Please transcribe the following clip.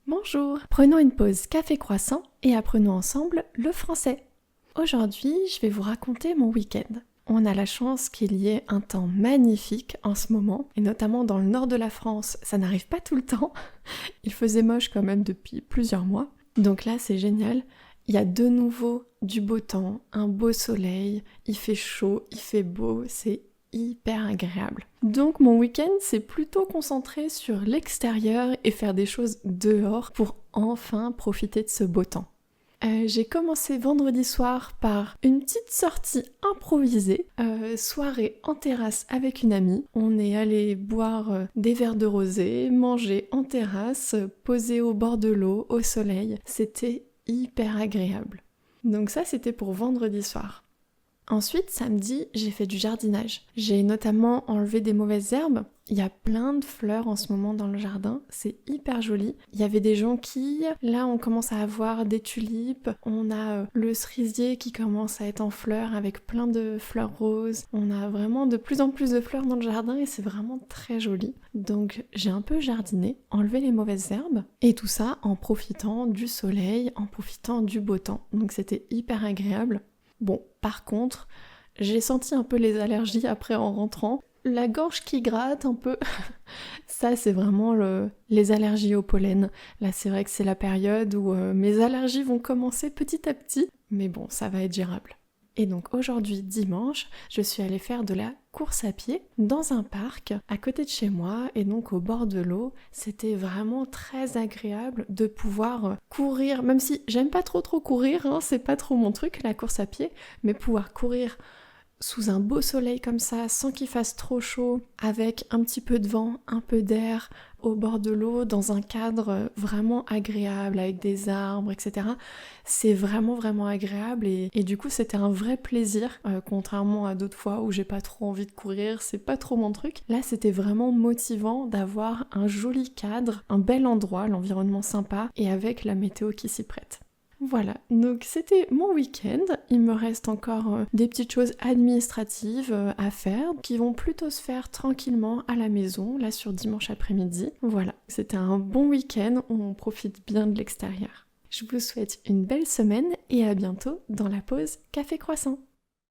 Bonjour, prenons une pause café croissant et apprenons ensemble le français. Aujourd'hui, je vais vous raconter mon week-end. On a la chance qu'il y ait un temps magnifique en ce moment, et notamment dans le nord de la France, ça n'arrive pas tout le temps. Il faisait moche quand même depuis plusieurs mois. Donc là, c'est génial. Il y a de nouveau du beau temps, un beau soleil, il fait chaud, il fait beau, c'est hyper agréable. Donc mon week-end s'est plutôt concentré sur l'extérieur et faire des choses dehors pour enfin profiter de ce beau temps. J'ai commencé vendredi soir par une petite sortie improvisée, soirée en terrasse avec une amie. On est allé boire des verres de rosé, manger en terrasse, posé au bord de l'eau, au soleil. C'était hyper agréable. Donc ça, c'était pour vendredi soir. Ensuite, samedi, j'ai fait du jardinage. J'ai notamment enlevé des mauvaises herbes. Il y a plein de fleurs en ce moment dans le jardin, c'est hyper joli. Il y avait des jonquilles, là on commence à avoir des tulipes, on a le cerisier qui commence à être en fleurs avec plein de fleurs roses. On a vraiment de plus en plus de fleurs dans le jardin et c'est vraiment très joli. Donc j'ai un peu jardiné, enlevé les mauvaises herbes et tout ça en profitant du soleil, en profitant du beau temps. Donc c'était hyper agréable. Bon, par contre, j'ai senti un peu les allergies après en rentrant. La gorge qui gratte un peu. Ça, c'est vraiment les allergies au pollen. Là, c'est vrai que c'est la période où mes allergies vont commencer petit à petit. Mais bon, ça va être gérable. Et donc aujourd'hui, dimanche, je suis allée faire de la course à pied dans un parc à côté de chez moi et donc au bord de l'eau. C'était vraiment très agréable de pouvoir courir, même si j'aime pas trop courir, hein, c'est pas trop mon truc la course à pied, mais pouvoir courir sous un beau soleil comme ça, sans qu'il fasse trop chaud, avec un petit peu de vent, un peu d'air, au bord de l'eau, dans un cadre vraiment agréable, avec des arbres, etc. C'est vraiment agréable et du coup c'était un vrai plaisir, contrairement à d'autres fois où j'ai pas trop envie de courir, c'est pas trop mon truc. Là c'était vraiment motivant d'avoir un joli cadre, un bel endroit, l'environnement sympa et avec la météo qui s'y prête. Voilà, donc c'était mon week-end. Il me reste encore des petites choses administratives à faire qui vont plutôt se faire tranquillement à la maison, là sur dimanche après-midi. Voilà, c'était un bon week-end, on profite bien de l'extérieur. Je vous souhaite une belle semaine et à bientôt dans la pause Café Croissant.